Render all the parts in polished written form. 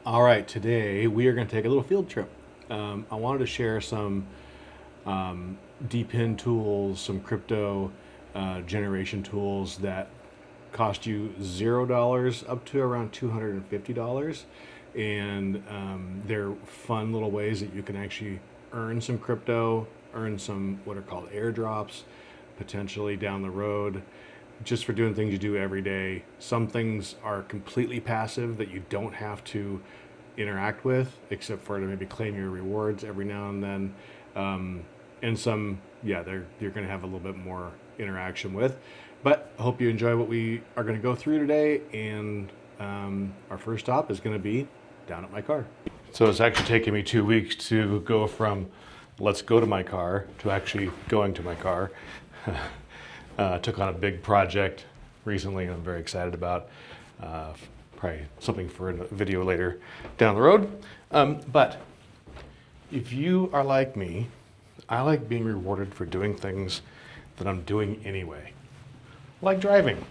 All right, today we are going to take a little field trip. I wanted to share some DePIN tools, some crypto generation tools that cost you $0 up to around $250. And they're fun little ways that you can actually earn some crypto, earn some what are called airdrops, potentially down the road, just for doing things you do every day. Some things are completely passive that you don't have to interact with, except for to maybe claim your rewards every now and then. And some, yeah, you're going to have a little bit more interaction with. But I hope you enjoy what we are going to go through today. And our first stop is going to be down at my car. So it's actually taken me 2 weeks to go from let's go to my car to actually going to my car. Took on a big project recently and I'm very excited about. Probably something for a video later down the road. But if you are like me, I like being rewarded for doing things that I'm doing anyway, like driving.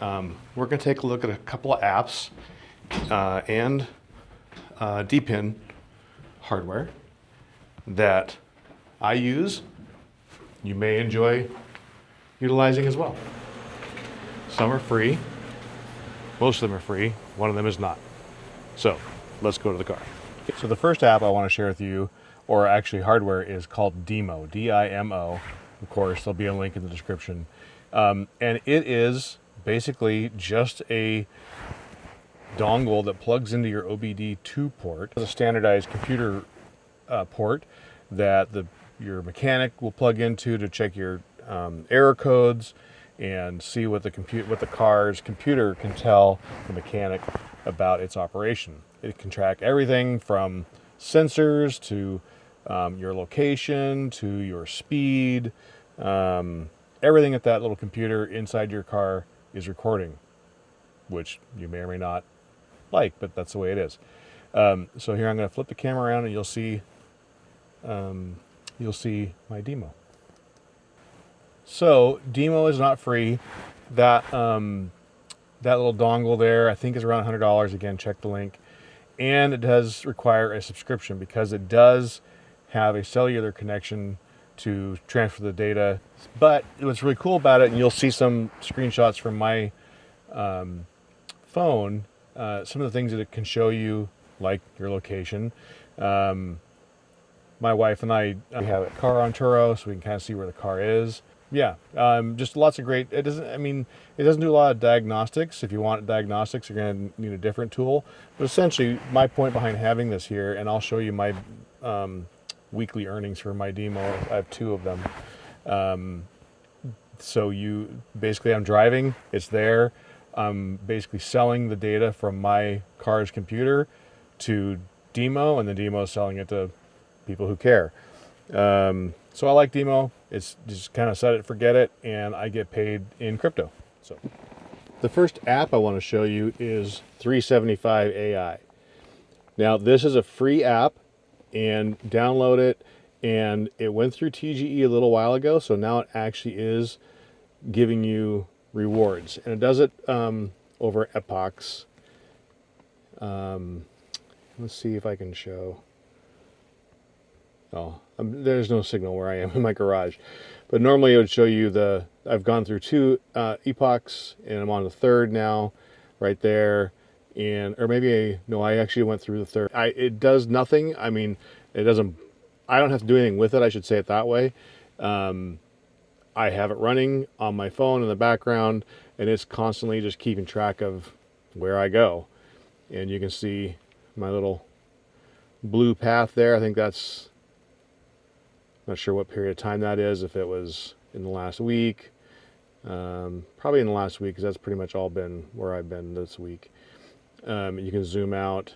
We're going to take a look at a couple of apps and DePIN hardware that I use. You may enjoy utilizing as well. Some are free. Most of them are free. One of them is not. So let's go to the car. So the first app I want to share with you, or actually hardware, is called Dimo, D-I-M-O. Of course, there'll be a link in the description. And it is basically just a dongle that plugs into your OBD2 port. It's a standardized computer port that your mechanic will plug into to check your error codes and see what the car's computer can tell the mechanic about its operation. It can track everything from sensors to your location to your speed. Everything that little computer inside your car is recording, which you may or may not like, but that's the way it is. So here I'm going to flip the camera around and you'll see my Dimo. So Dimo is not free. That little dongle there, I think, is around $100. Again, check the link. And it does require a subscription because it does have a cellular connection to transfer the data. But what's really cool about it, and you'll see some screenshots from my phone, some of the things that it can show you, like your location. My wife and I have a car on Turo, so we can kind of see where the car is. Yeah, just lots of great. It doesn't do a lot of diagnostics. If you want diagnostics, you're going to need a different tool. But essentially, my point behind having this here, and I'll show you my weekly earnings for my Demo. I have two of them. So I'm driving. It's there. I'm basically selling the data from my car's computer to Demo, and the Demo is selling it to people who care. So I like Demo. It's just kind of set it, forget it, and I get paid in crypto. So the first app I want to show you is 375 AI. Now this is a free app, and download it, and it went through TGE a little while ago, so now it actually is giving you rewards, and it does it over epochs. Let's see if I can show. Oh, there's no signal where I am in my garage. But normally it would show you I've gone through two epochs and I'm on the third now, right there. I actually went through the third. It does nothing. I don't have to do anything with it, I should say it that way. I have it running on my phone in the background, and it's constantly just keeping track of where I go. And you can see my little blue path there. I think that's, not sure what period of time that is, if it was in the last week. Probably in the last week, because that's pretty much all been where I've been this week. You can zoom out.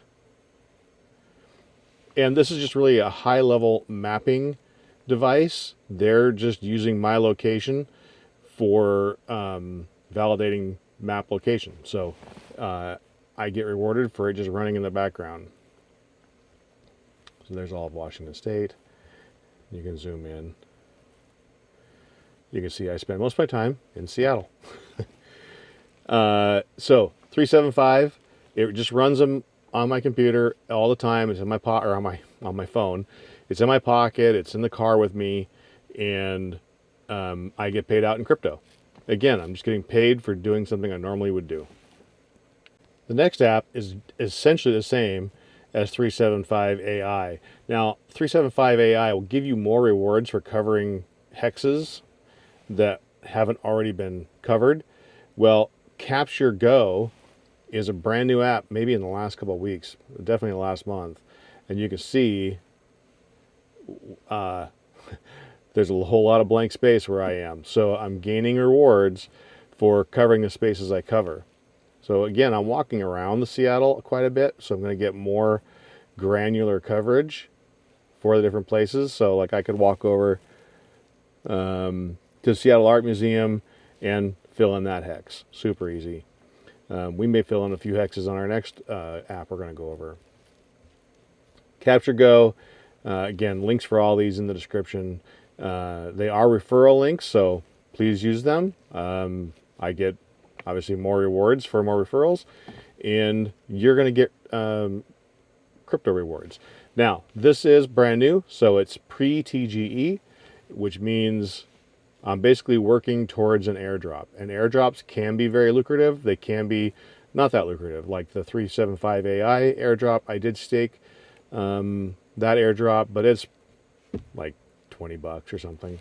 And this is just really a high-level mapping device. They're just using my location for validating map location. So I get rewarded for it just running in the background. So there's all of Washington State. You can zoom in. You can see I spend most of my time in Seattle. So 375, it just runs them on my computer all the time. It's in my or on my phone. It's in my pocket. It's in the car with me, and I get paid out in crypto. Again, I'm just getting paid for doing something I normally would do. The next app is essentially the same as 375 AI. Now, 375 AI will give you more rewards for covering hexes that haven't already been covered. Well, CapturGO is a brand new app, maybe in the last couple of weeks, definitely the last month. And you can see there's a whole lot of blank space where I am. So I'm gaining rewards for covering the spaces I cover. So again, I'm walking around the Seattle quite a bit, so I'm going to get more granular coverage for the different places. So like I could walk over to the Seattle Art Museum and fill in that hex. Super easy. We may fill in a few hexes on our next app we're going to go over. CapturGO, again, links for all these in the description. They are referral links, so please use them. I get obviously more rewards for more referrals, and you're going to get crypto rewards. Now, this is brand new, so it's pre-TGE, which means I'm basically working towards an airdrop. And airdrops can be very lucrative. They can be not that lucrative, like the 375 AI airdrop. I did stake that airdrop, but it's like $20 or something.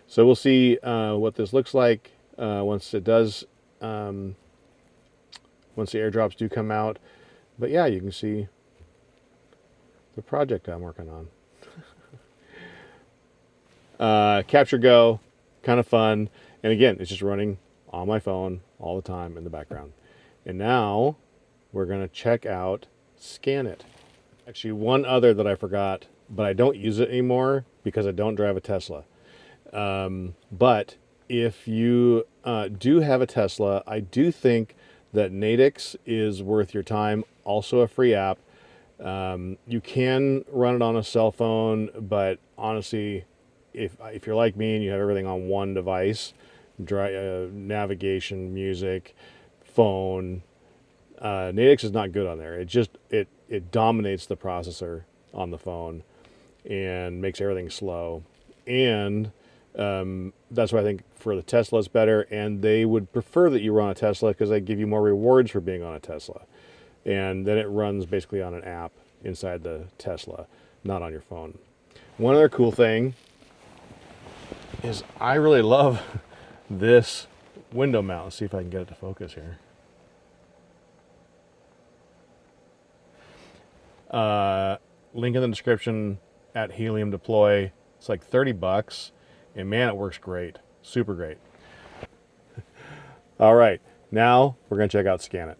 So we'll see what this looks like once it does. Once the airdrops do come out. But yeah, you can see the project I'm working on. CapturGO, kind of fun. And again, it's just running on my phone all the time in the background. And now we're going to check out Scannit. Actually, one other that I forgot, but I don't use it anymore because I don't drive a Tesla. But if you do have a Tesla, I do think that Natix is worth your time. Also a free app. You can run it on a cell phone, but honestly, if you're like me and you have everything on one device, navigation, music, phone, Natix is not good on there. It dominates the processor on the phone and makes everything slow. And that's why I think for the Tesla it's better, and they would prefer that you run a Tesla because they give you more rewards for being on a Tesla. And then it runs basically on an app inside the Tesla, not on your phone. One other cool thing is I really love this window mount. Let's see if I can get it to focus here. Link in the description at Helium Deploy. It's like $30, and man, it works great. Super great. All right, now we're going to check out Scannit.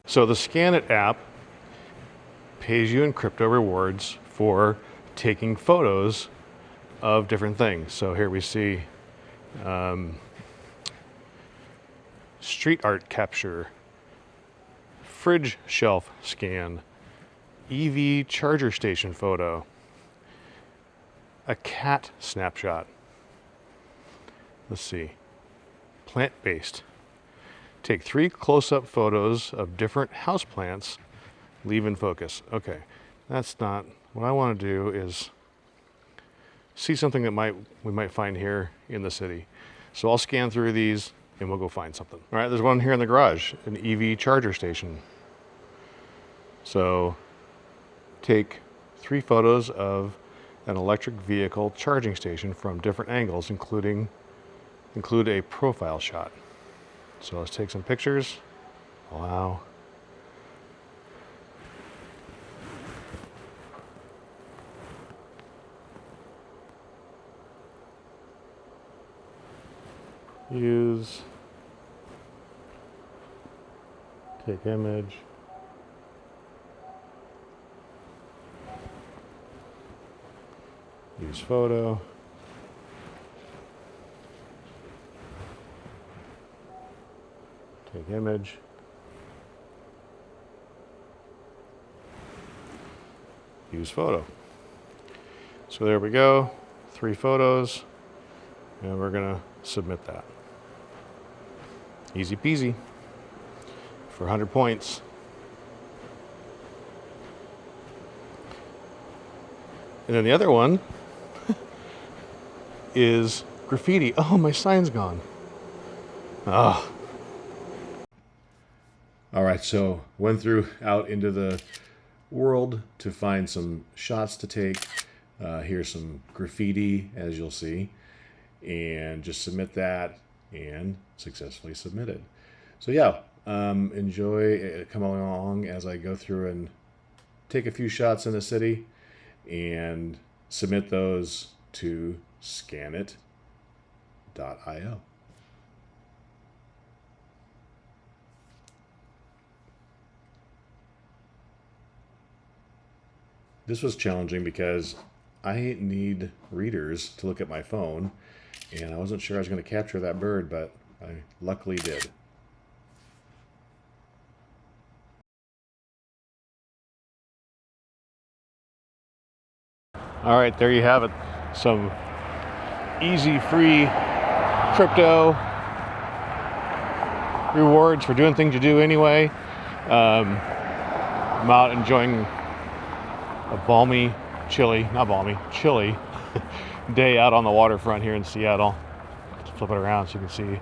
So the Scannit app pays you in crypto rewards for taking photos of different things. So here we see street art capture, fridge shelf scan, EV charger station photo, a cat snapshot. Let's see, plant-based. Take 3 close-up photos of different houseplants. Leave in focus. Okay, that's not what I want to do. Is see something that we might find here in the city. So I'll scan through these and we'll go find something. All right, there's one here in the garage, an EV charger station. So take 3 photos of an electric vehicle charging station from different angles, include a profile shot. So let's take some pictures. Wow. Use, take image, use photo, take image, use photo. So there we go, 3 photos, and we're gonna submit that. Easy peasy for 100 points. And then the other one is graffiti. Oh, my sign's gone. Ah. All right, so went out into the world to find some shots to take. Here's some graffiti, as you'll see, and just submit that, and successfully submitted. So yeah, enjoy, come along as I go through and take a few shots in the city and submit those to Scannit.io. This was challenging because I need readers to look at my phone, and I wasn't sure I was going to capture that bird, but I luckily did. All right, there you have it. Some easy, free crypto rewards for doing things you do anyway. I'm out enjoying a chilly day out on the waterfront here in Seattle. Let's flip it around so you can see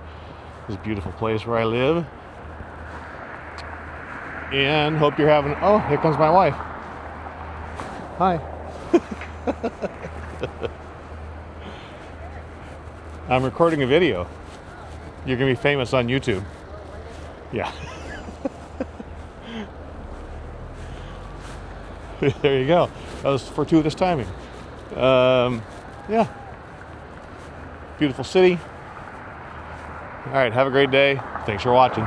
this beautiful place where I live. And hope you're having, oh, here comes my wife. Hi. I'm recording a video. You're gonna be famous on YouTube. Yeah. There you go. That was fortuitous timing. Yeah. Beautiful city. All right, have a great day. Thanks for watching.